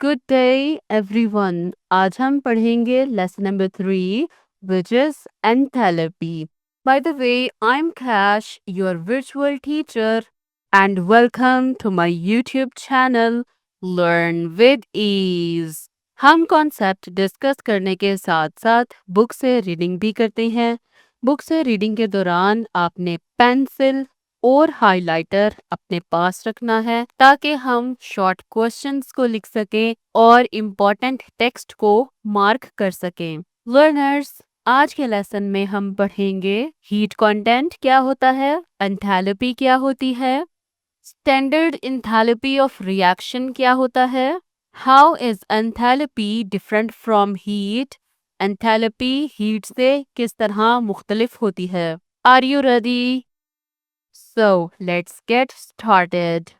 Good day everyone. आज हम पढ़ेंगे lesson number 3 which is enthalpy. By the way, I'm Kash, your virtual teacher and welcome to my YouTube channel Learn with Ease. हम concept discuss करने के साथ साथ book से reading भी करते हैं। बुक से रीडिंग के दौरान आपने पेंसिल और हाइलाइटर अपने पास रखना है ताकि हम शॉर्ट क्वेश्चंस को लिख सकें और इम्पोर्टेंट टेक्स्ट को मार्क कर सकें। लर्नर्स, आज के लेसन में हम पढ़ेंगे हीट कंटेंट क्या होता है, एंथैल्पी क्या होती है, स्टैंडर्ड एंथैल्पी ऑफ रिएक्शन क्या होता है, how is enthalpy different from heat, enthalpy heat से किस तरह मुख्तलिफ होती है। Are you ready? So let's get started.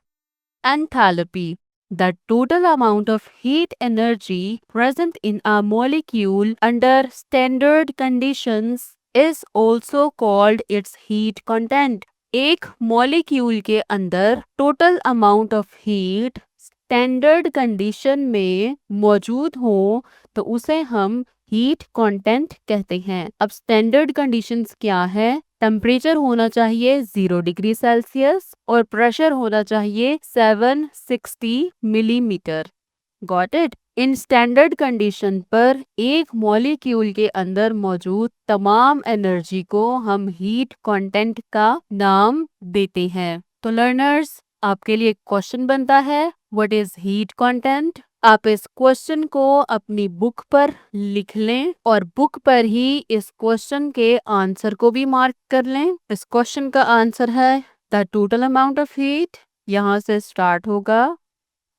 Enthalpy, the total amount of heat energy present in a molecule under standard conditions is also called its heat content. एक molecule के अंदर total amount of heat standard condition में मौजूद हो तो उसे हम heat content कहते हैं। अब स्टैंडर्ड कंडीशंस क्या है? टेम्परेचर होना चाहिए 0 डिग्री सेल्सियस और प्रेशर होना चाहिए 760 millimetre. Got it? In standard condition पर एक मॉलिक्यूल के अंदर मौजूद तमाम एनर्जी को हम हीट कंटेंट का नाम देते हैं। तो लर्नर्स, आपके लिए क्वेश्चन बनता है, व्हाट इज हीट कंटेंट? आप इस क्वेश्चन को अपनी बुक पर लिख लें और बुक पर ही इस क्वेश्चन के आंसर को भी मार्क कर लें। इस क्वेश्चन का आंसर है the total amount of heat, यहाँ से स्टार्ट होगा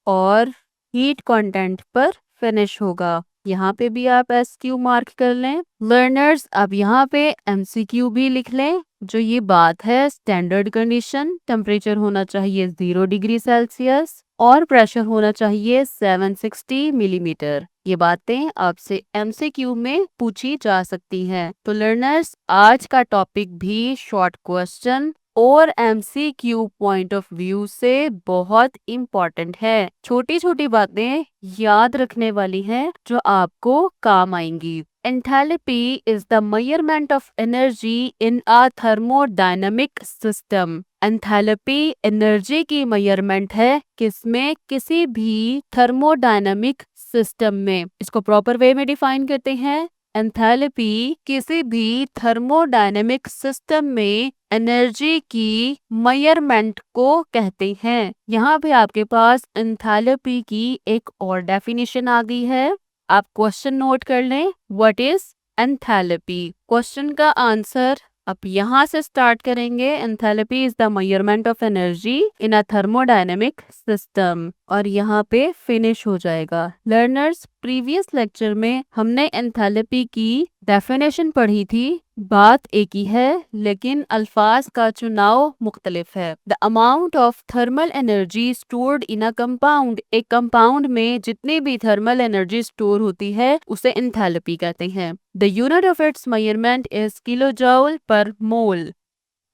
और हीट कंटेंट पर फिनिश होगा। यहाँ पे भी आप SQ मार्क कर लें। लर्नर्स, अब यहाँ पे MCQ भी लिख लें। जो ये बात है स्टैंडर्ड कंडीशन, टेम्परेचर होना चाहिए 0 डिग्री सेल्सियस और प्रेशर होना चाहिए 760 मिलीमीटर। ये बातें आपसे MCQ में पूछी जा सकती हैं। तो लर्नर्स, आज का टॉपिक भी शॉर्ट क्वेश्चन और MCQ पॉइंट ऑफ व्यू से बहुत इम्पोर्टेंट है। छोटी छोटी बातें याद रखने वाली हैं जो आपको काम आएंगी। Enthalpy is the measurement of energy in a thermodynamic system. Enthalpy energy की मेजरमेंट है किसमें? किसी भी थर्मोडायनामिक सिस्टम में। इसको प्रॉपर वे में डिफाइन करते हैं। एंथैल्पी किसी भी थर्मोडायनेमिक सिस्टम में एनर्जी की मेजरमेंट को कहते हैं। यहाँ पे आपके पास एंथैल्पी की एक और डेफिनेशन आ गई है। आप क्वेश्चन नोट कर लें, व्हाट इज एंथैल्पी? क्वेश्चन का आंसर अब यहाँ से स्टार्ट करेंगे। Enthalpy is the measurement of energy in a thermodynamic system और यहाँ पे फिनिश हो जाएगा। लर्नर्स, प्रीवियस लेक्चर में हमने एंथैल्पी की डेफिनेशन पढ़ी थी। बात एक ही है लेकिन अल्फाज का चुनाव मुख्तलिफ है। The amount of thermal energy stored in a compound, एक कंपाउंड में जितनी भी थर्मल एनर्जी स्टोर होती है उसे एंथैल्पी कहते हैं। The unit of its measurement is kilojoule पर मोल।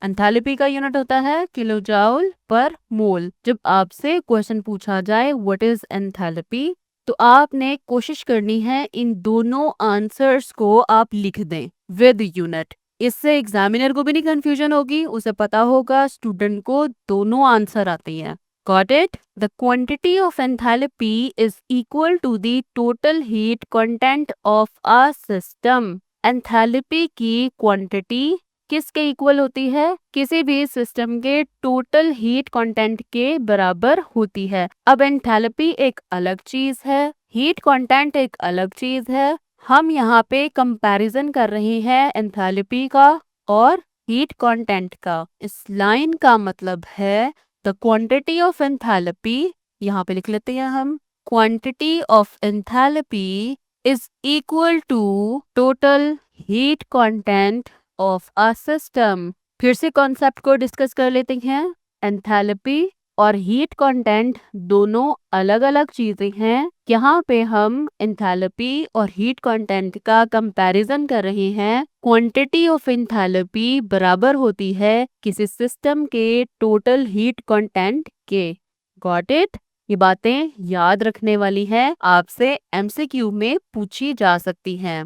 एंथैल्पी का यूनिट होता है किलोजूल पर मोल। जब आपसे क्वेश्चन पूछा जाए व्हाट इज एंथैल्पी, तो आपने कोशिश करनी है इन दोनों आंसर्स को आप लिख दें विद यूनिट। इससे एग्जामिनर को भी नहीं कंफ्यूजन होगी, उसे पता होगा स्टूडेंट को दोनों आंसर आते हैं। Got it? The quantity of enthalpy is equal to the total heat content of a system. Enthalpy की क्वांटिटी किसके इक्वल होती है? किसी भी सिस्टम के टोटल हीट कंटेंट के बराबर होती है। अब एंथैल्पी एक अलग चीज है, हीट कंटेंट एक अलग चीज है। हम यहाँ पे कंपैरिजन कर रहे हैं एंथैल्पी का और हीट कंटेंट का। इस लाइन का मतलब है द क्वांटिटी ऑफ एंथैल्पी, यहाँ पे लिख लेते हैं हम, quantity of enthalpy is equal to total heat content of a system. फिर से कॉन्सेप्ट को डिस्कस कर लेते हैं। एंथैल्पी और हीट कंटेंट दोनों अलग अलग चीजें हैं। यहाँ पे हम एंथैल्पी और हीट कंटेंट का कंपैरिजन कर रहे हैं। क्वांटिटी ऑफ एंथैल्पी बराबर होती है किसी सिस्टम के टोटल हीट कंटेंट के। Got it? ये बातें याद रखने वाली हैं, आपसे एमसीक्यू में पूछी जा सकती हैं।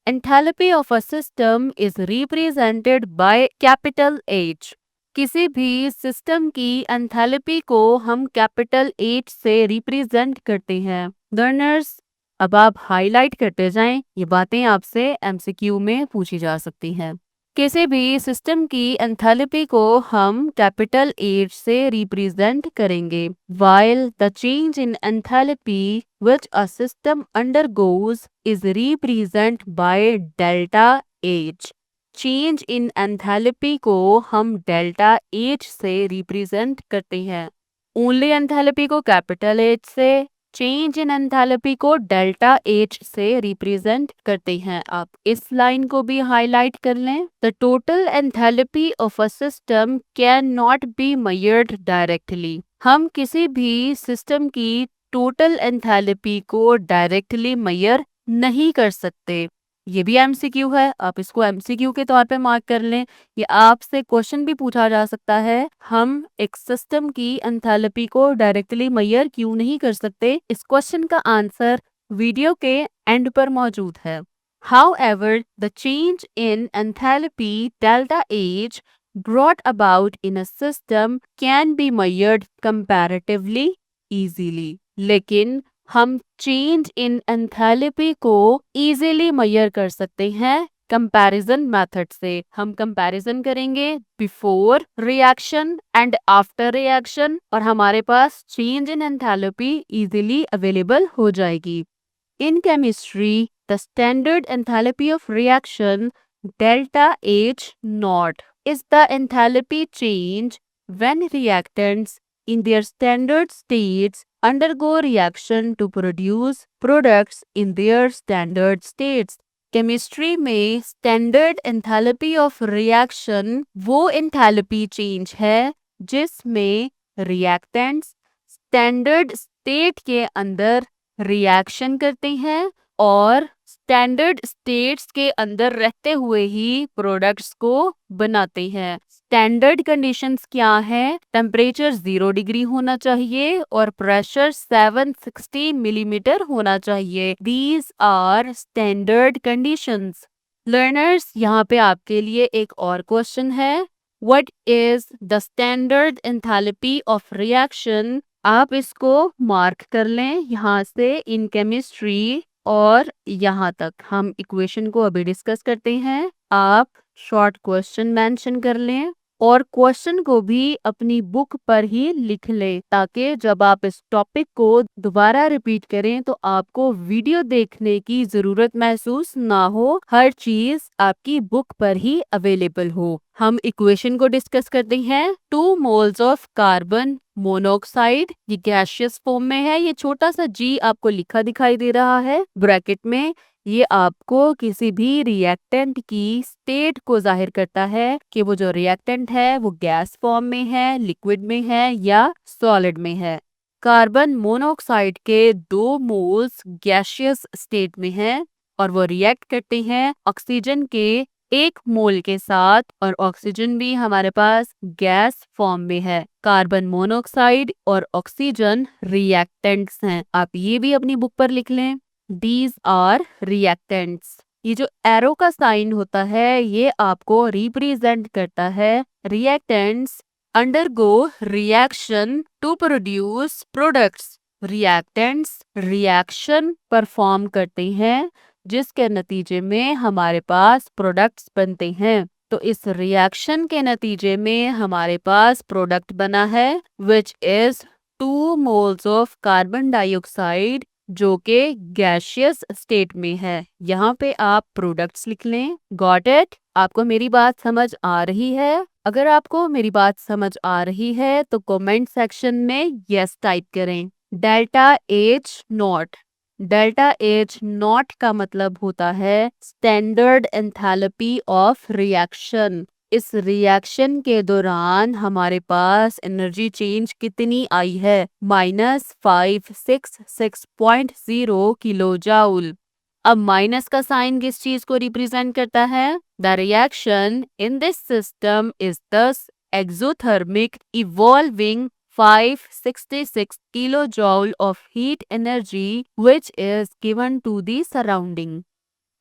Enthalpy of a system is represented by capital H। किसी भी सिस्टम की एंथैल्पी को हम कैपिटल H से रिप्रेजेंट करते हैं। लर्नर्स, अब आप हाईलाइट करते जाएं, ये बातें आपसे एमसीक्यू में पूछी जा सकती हैं। किसी भी सिस्टम की एंथैल्पी को हम कैपिटल H से रिप्रेजेंट करेंगे। While the change in enthalpy which a system undergoes is represented by delta H। Change in enthalpy को हम डेल्टा H से रिप्रेजेंट करते हैं। ओनली एंथैल्पी को कैपिटल H से, चेंज इन एंथैल्पी को डेल्टा H से रिप्रेजेंट करते हैं। आप इस लाइन को भी हाईलाइट कर लें। The total enthalpy of a system can not be measured directly. हम किसी भी सिस्टम की टोटल एंथैल्पी को डायरेक्टली मेजर नहीं कर सकते। ये भी एमसीक्यू है, आप इसको एमसीक्यू के तौर पे मार्क कर लें। ये आपसे क्वेश्चन भी पूछा जा सकता है, हम एक सिस्टम की एंथैल्पी को डायरेक्टली मेजर क्यों नहीं कर सकते। इस क्वेश्चन का आंसर वीडियो के एंड पर मौजूद है। However, the change in enthalpy delta H brought about in a system can be measured comparatively easily। लेकिन हम चेंज इन एंथैल्पी को इजीली मेजर कर सकते हैं कंपैरिजन मेथड से। हम कंपैरिजन करेंगे before reaction and after reaction और हमारे पास change in enthalpy easily available हो जाएगी। In chemistry, the standard enthalpy of reaction delta H naught is the enthalpy change when reactants in their standard states undergo reaction to produce products in their standard states। Chemistry में standard enthalpy of reaction वो enthalpy change है जिसमें reactants standard state के अंदर reaction करते हैं और standard states के अंदर रहते हुए ही प्रोडक्ट्स को बनाते हैं। स्टैंडर्ड कंडीशंस क्या है? टेम्परेचर 0 डिग्री होना चाहिए और प्रेशर 760 मिलीमीटर होना चाहिए। These are standard conditions. Learners, यहाँ पे आपके लिए एक और क्वेश्चन है। What is the standard enthalpy of reaction? आप इसको मार्क कर लें यहाँ से इन केमिस्ट्री और यहाँ तक हम इक्वेशन को अभी डिस्कस करते हैं। आप शॉर्ट क्वेश्चन मेंशन कर लें और क्वेश्चन को भी अपनी बुक पर ही लिख लें ताकि जब आप इस टॉपिक को दोबारा रिपीट करें तो आपको वीडियो देखने की जरूरत महसूस ना हो, हर चीज आपकी बुक पर ही अवेलेबल हो। हम इक्वेशन को डिस्कस करते हैं। 2 मोल्स ऑफ कार्बन मोनोऑक्साइड, ये गैसियस फॉर्म में है। ये छोटा सा जी आपको लिखा दिखाई दे रहा है ब्रैकेट में। ये आपको किसी भी रिएक्टेंट की स्टेट को जाहिर करता है कि वो जो रिएक्टेंट है वो गैस फॉर्म में है, लिक्विड में है या सॉलिड में है। कार्बन मोनोऑक्साइड के 2 मोल्स गैसियस स्टेट में हैं और वो रिएक्ट करते हैं ऑक्सीजन के 1 मोल के साथ और ऑक्सीजन भी हमारे पास गैस फॉर्म में है। कार्बन मोनोऑक्साइड और ऑक्सीजन रिएक्टेंट्स हैं। आप ये भी अपनी बुक पर लिख लें। These are reactants। ये जो एरो का साइन होता है ये आपको रिप्रेजेंट करता है reactants undergo reaction to produce products. Reactants reaction perform करते हैं जिसके नतीजे में हमारे पास प्रोडक्ट्स बनते हैं। तो इस रिएक्शन के नतीजे में हमारे पास प्रोडक्ट बना है which is 2 moles of carbon dioxide जो कि गैसियस स्टेट में है। यहाँ पे आप प्रोडक्ट्स लिख लें। Got it? आपको मेरी बात समझ आ रही है? अगर आपको मेरी बात समझ आ रही है तो कमेंट सेक्शन में यस टाइप करें। Delta H not. Delta H not का मतलब होता है स्टैंडर्ड एंथैल्पी ऑफ रिएक्शन। इस रिएक्शन के दौरान हमारे पास एनर्जी चेंज कितनी आई है? -566.0 किलो जाउल। अब माइनस का साइन किस चीज को रिप्रेजेंट करता है? The reaction in this system is दस exothermic evolving 566 kilojoule of heat energy which is given to the surrounding.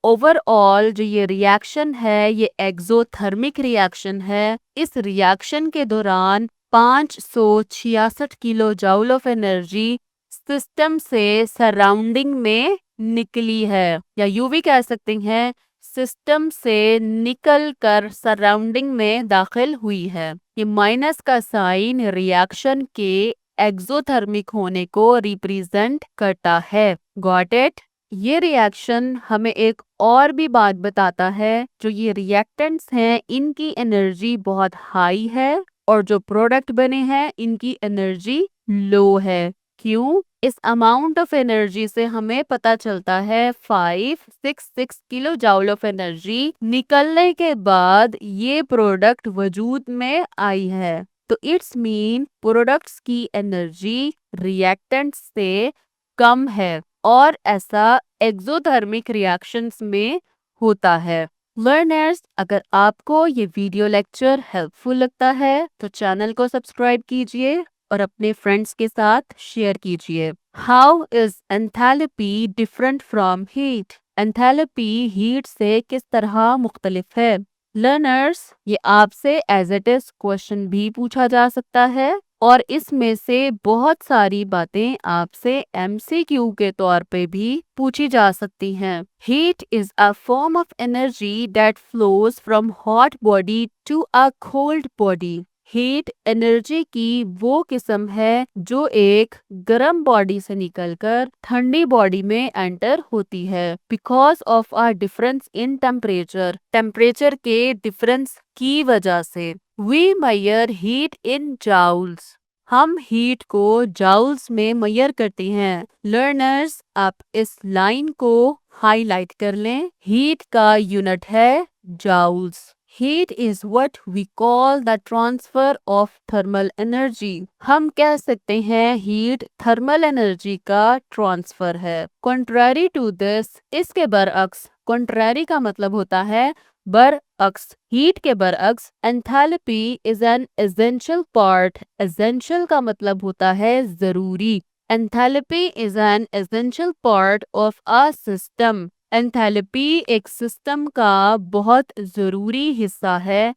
Overall जो ये रिएक्शन है ये एक्सोथर्मिक रिएक्शन है। इस रिएक्शन के दौरान 566 kilo joule of energy system से सराउंडिंग में निकली है, या यूं भी कह सकते हैं सिस्टम से निकल कर सराउंडिंग में दाखिल हुई है। ये माइनस का साइन रिएक्शन के एक्सोथर्मिक होने को रिप्रेजेंट करता है। Got it? ये रिएक्शन हमें एक और भी बात बताता है, जो ये रिएक्टेंट्स हैं इनकी एनर्जी बहुत हाई है और जो प्रोडक्ट बने हैं इनकी एनर्जी लो है। क्यों? इस अमाउंट ऑफ एनर्जी से हमें पता चलता है 566 किलो जूल ऑफ एनर्जी निकलने के बाद ये प्रोडक्ट वजूद में आई है। तो इट्स मीन प्रोडक्ट्स की एनर्जी रिएक्टेंट्स से कम है और ऐसा एक्सोथर्मिक रिएक्शंस में होता है। लर्नर्स, अगर आपको ये वीडियो लेक्चर हेल्पफुल लगता है तो चैनल को सब्सक्राइब कीजिए और अपने फ्रेंड्स के साथ शेयर कीजिए। How is enthalpy different from heat? Enthalpy heat से किस तरह मुख्तलिफ है? लर्नर्स, ये आपसे एज इट इज क्वेश्चन भी पूछा जा सकता है और इसमें से बहुत सारी बातें आपसे एमसीक्यू के तौर पे भी पूछी जा सकती हैं। Heat is a form of energy that flows from hot body to a cold body. Heat energy की वो किस्म है जो एक गर्म बॉडी से निकलकर ठंडी बॉडी में एंटर होती है because of a difference in temperature. Temperature के डिफरेंस की वजह से। We measure heat in joules. हम हीट को जाउल्स में मेजर करते हैं। लर्नर्स, आप इस लाइन को हाईलाइट कर लें। हीट का यूनिट है joules. Heat is what we call the transfer of thermal energy. हम कह सकते हैं हीट थर्मल एनर्जी का ट्रांसफर है। Contrary to this, इसके बरअक्स, contrary का मतलब होता है बरअक्स, हीट के बरअक्स enthalpy is an essential part. Essential का मतलब होता है जरूरी। Enthalpy is an essential part of a system. Enthalpy एक सिस्टम का बहुत ज़रूरी हिस्सा है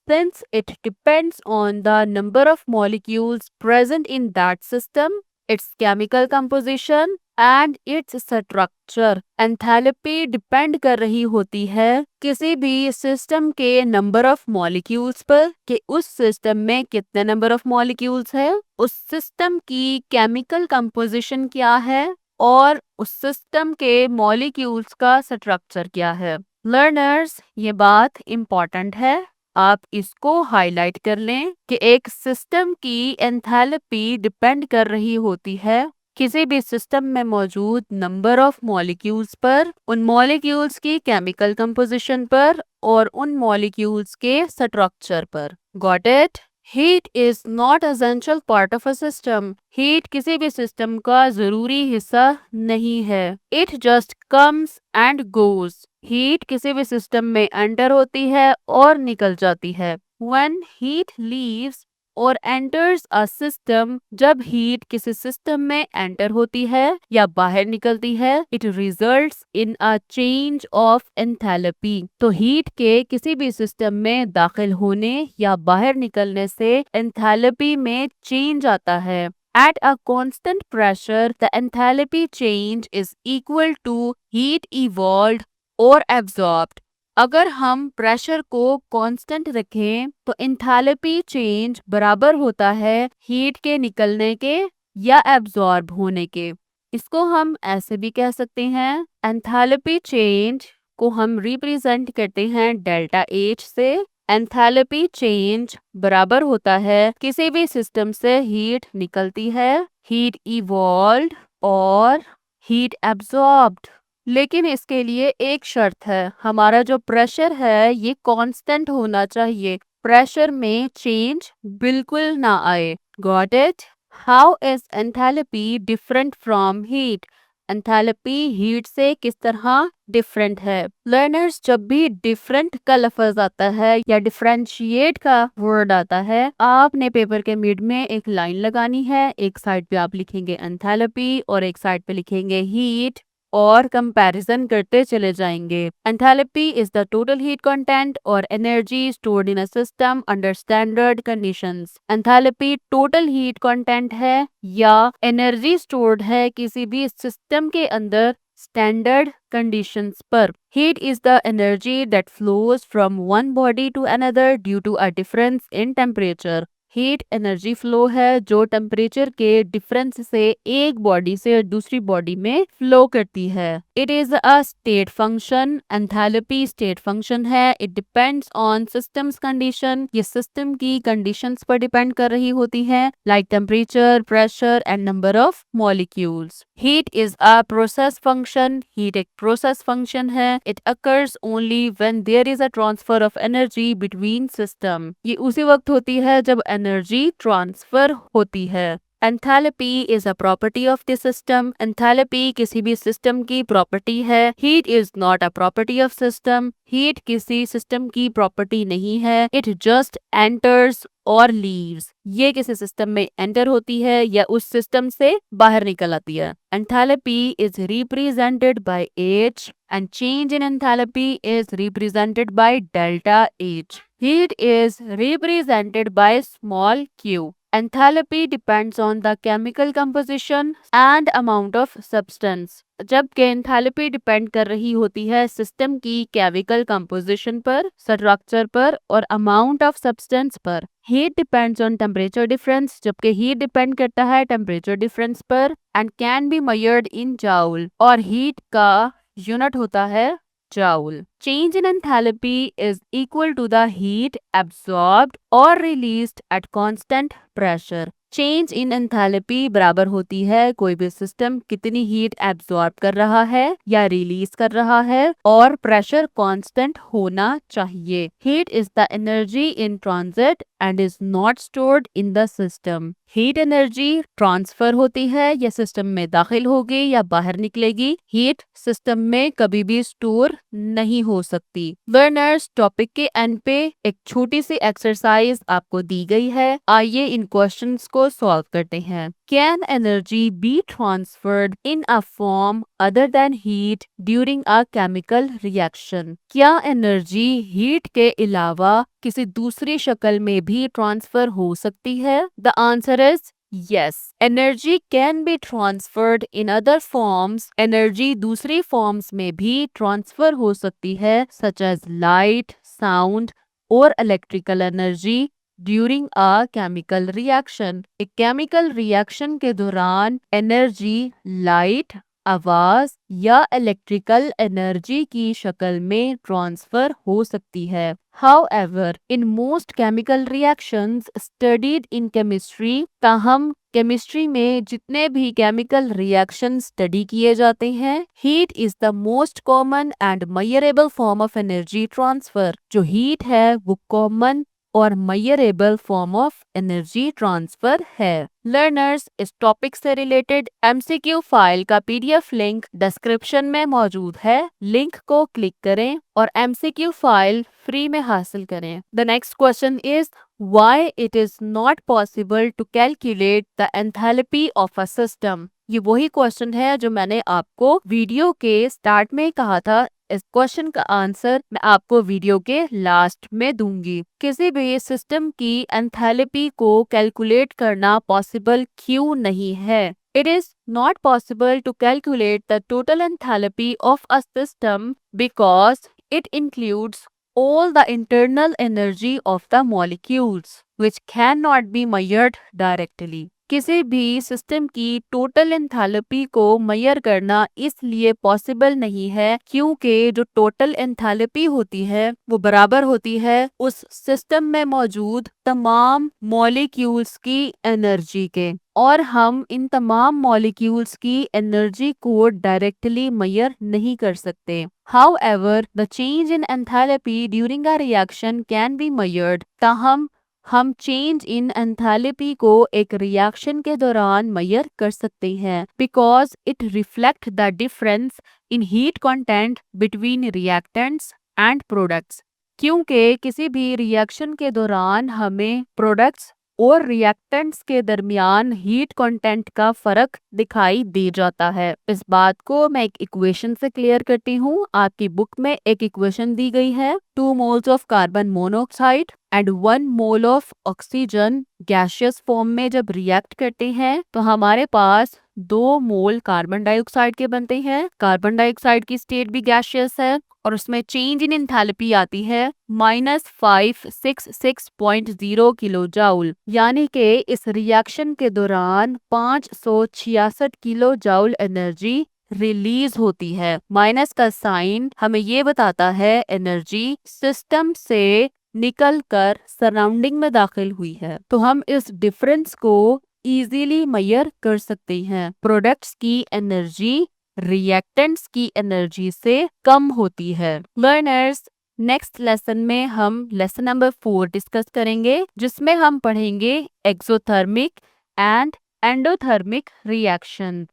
since it depends on the number of molecules present in that system, its chemical composition and its structure. Enthalpy depend कर रही होती है किसी भी सिस्टम के नंबर ऑफ मॉलिक्यूल्स पर कि उस सिस्टम में कितने नंबर ऑफ मॉलिक्यूल्स है, उस सिस्टम की केमिकल कंपोजिशन क्या है और उस सिस्टम के मॉलिक्यूल्स का स्ट्रक्चर क्या है। लर्नर्स, ये बात इम्पॉर्टेंट है, आप इसको हाईलाइट कर लें कि एक सिस्टम की एंथैल्पी डिपेंड कर रही होती है किसी भी सिस्टम में मौजूद नंबर ऑफ मॉलिक्यूल्स पर, उन मॉलिक्यूल्स की केमिकल कंपोजिशन पर और उन मॉलिक्यूल्स के स्ट्रक्चर पर। Got it? Heat is not essential part of a system. Heat किसी भी सिस्टम का जरूरी हिस्सा नहीं है। It just comes and goes. Heat किसी भी सिस्टम में एंटर होती है और निकल जाती है। When heat leaves और एंटर्स अ सिस्टम, जब हीट किसी सिस्टम में एंटर होती है या बाहर निकलती है, it results in a change of enthalpy. तो हीट के किसी भी सिस्टम में दाखिल होने या बाहर निकलने से एंथैल्पी में चेंज आता है। At a constant pressure, the enthalpy change is equal to heat evolved or absorbed. अगर हम प्रेशर को कांस्टेंट रखें तो एंथैल्पी चेंज बराबर होता है हीट के निकलने के या एब्जॉर्ब होने के। इसको हम ऐसे भी कह सकते हैं, एंथैल्पी चेंज को हम रिप्रेजेंट करते हैं डेल्टा H से। एंथैल्पी चेंज बराबर होता है किसी भी सिस्टम से हीट निकलती है, हीट इवॉल्व्ड और हीट एब्जॉर्ब्ड। लेकिन इसके लिए एक शर्त है, हमारा जो प्रेशर है ये कांस्टेंट होना चाहिए, प्रेशर में चेंज बिल्कुल ना आए। Got it? How is enthalpy different from heat? Enthalpy heat से किस तरह डिफरेंट है। लर्नर्स, जब भी डिफरेंट का लफ्ज आता है या डिफरेंशिएट का वर्ड आता है, आपने पेपर के मिड में एक लाइन लगानी है। एक साइड पे आप लिखेंगे एंथैल्पी और एक साइड पे लिखेंगे हीट और कंपैरिजन करते चले जाएंगे। Enthalpy is the total heat content और energy stored in a system under standard conditions. Enthalpy total heat content है या एनर्जी स्टोर्ड है किसी भी सिस्टम के अंदर स्टैंडर्ड कंडीशंस पर। Heat is the energy that flows from one body to another due to a difference in temperature. Heat energy flow है जो टेम्परेचर के डिफरेंस से एक बॉडी से दूसरी बॉडी में फ्लो करती है। It is a state function. Enthalpy state function है। It depends on systems condition. ये सिस्टम की कंडीशंस पर डिपेंड कर रही होती है, like temperature, pressure and number of molecules. Heat is a process function. Heat एक प्रोसेस फंक्शन है। It occurs only when there is a transfer of energy between system. ये उसी वक्त होती है जब एनर्जी ट्रांसफर होती है। Enthalpy is a property of the system. Enthalpy किसी भी सिस्टम की प्रॉपर्टी है। Heat is not a property of system. Heat किसी सिस्टम की प्रॉपर्टी नहीं है। इट जस्ट एंटर्स और लीव्स। ये किसी सिस्टम में एंटर होती है या उस सिस्टम से बाहर निकल आती है। Enthalpy is represented by H and change in enthalpy is represented by delta H. Heat is represented by small q. Enthalpy depends on the chemical composition and amount of substance. जबकि enthalpy depend कर रही होती है system की chemical composition पर, structure पर और amount of substance पर। Heat depends on temperature difference, जबकि हीट डिपेंड करता है टेम्परेचर डिफरेंस पर and can be measured in joule और हीट का यूनिट होता है joule. Change in enthalpy is equal to the heat absorbed or released at constant pressure. Change in enthalpy बराबर होती है कोई भी सिस्टम कितनी हीट एब्जॉर्ब कर रहा है या रिलीज कर रहा है और प्रेशर कांस्टेंट होना चाहिए। Heat is the energy in transit and is not stored in the system. Heat energy transfer होती है या सिस्टम में दाखिल होगी या बाहर निकलेगी। हीट सिस्टम में कभी भी स्टोर नहीं हो सकती। लर्नर्स, टॉपिक के एंड पे एक छोटी सी एक्सरसाइज आपको दी गई है। आइए इन क्वेश्चंस को सॉल्व करते हैं। Can energy be transferred in a form other than heat during a chemical reaction? क्या एनर्जी हीट के अलावा किसी दूसरी शक्ल में भी ट्रांसफर हो सकती है? The answer is Yes, energy can be transferred in other forms. Energy दूसरी forms में भी transfer हो सकती है, such as light, sound और electrical energy during a chemical reaction. एक chemical reaction के दौरान energy light, आवाज या इलेक्ट्रिकल एनर्जी की शक्ल में ट्रांसफर हो सकती है। However, in most chemical reactions studied in chemistry, ताहम केमिस्ट्री में जितने भी केमिकल रिएक्शन स्टडी किए जाते हैं, heat is the most common and measurable form of energy transfer. जो हीट है वो कॉमन और measurable form of energy transfer है। लर्नर्स, इस टॉपिक से रिलेटेड एमसीक्यू फाइल का पीडीएफ लिंक डिस्क्रिप्शन में मौजूद है। लिंक को क्लिक करें और एमसीक्यू फाइल फ्री में हासिल करें। The next question is why it is not possible to calculate the enthalpy of a system? ये वही क्वेश्चन है जो मैंने आपको वीडियो के स्टार्ट में कहा था। इस क्वेश्चन का आंसर मैं आपको वीडियो के लास्ट में दूंगी। किसी भी सिस्टम की एंथैल्पी को कैलकुलेट करना पॉसिबल क्यों नहीं है? It is not possible to calculate the total enthalpy of a system because it includes all the internal energy of the molecules which cannot be measured directly. किसी भी system की total enthalpy को major करना इसलिए possible नहीं है क्योंकि जो टोटल एंथैल्पी होती है वो बराबर होती है उस सिस्टम में मौजूद तमाम मॉलिक्यूल्स की एनर्जी के, और हम इन तमाम मॉलिक्यूल्स की एनर्जी को डायरेक्टली मेजर नहीं कर सकते। However, the change in enthalpy during a reaction can be measured. ताहम हम चेंज इन एंथैल्पी को एक रिएक्शन के दौरान मेजर कर सकते हैं because it reflect the difference in heat content between reactants and products. क्योंकि किसी भी रिएक्शन के दौरान हमें प्रोडक्ट्स और रिएक्टेंट्स के दरमियान हीट कंटेंट का फर्क दिखाई दे जाता है। इस बात को मैं एक इक्वेशन से क्लियर करती हूँ। आपकी बुक में एक इक्वेशन दी गई है, 2 moles of carbon monoxide and 1 mole of oxygen gaseous form में जब रिएक्ट करते हैं तो हमारे पास 2 मोल कार्बन डाइऑक्साइड के बनते हैं। कार्बन डाइऑक्साइड की स्टेट भी गैसियस है और उसमें चेंज इन एंथैल्पी आती है -566.0 किलो जाउल, यानी कि इस रिएक्शन के दौरान 566 किलो जाउल एनर्जी रिलीज होती है। माइनस का साइन हमें ये बताता है एनर्जी सिस्टम से निकल कर सराउंडिंग में दाखिल हुई है। तो हम इस डिफरेंस को इजीली मेजर कर सकते हैं। प्रोडक्ट्स की एनर्जी रिएक्टेंट्स की एनर्जी से कम होती है। लर्नर्स, नेक्स्ट लेसन में हम लेसन नंबर 4 डिस्कस करेंगे, जिसमें हम पढ़ेंगे exothermic and endothermic reaction.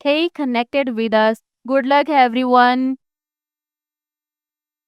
Stay connected with us. Good luck everyone.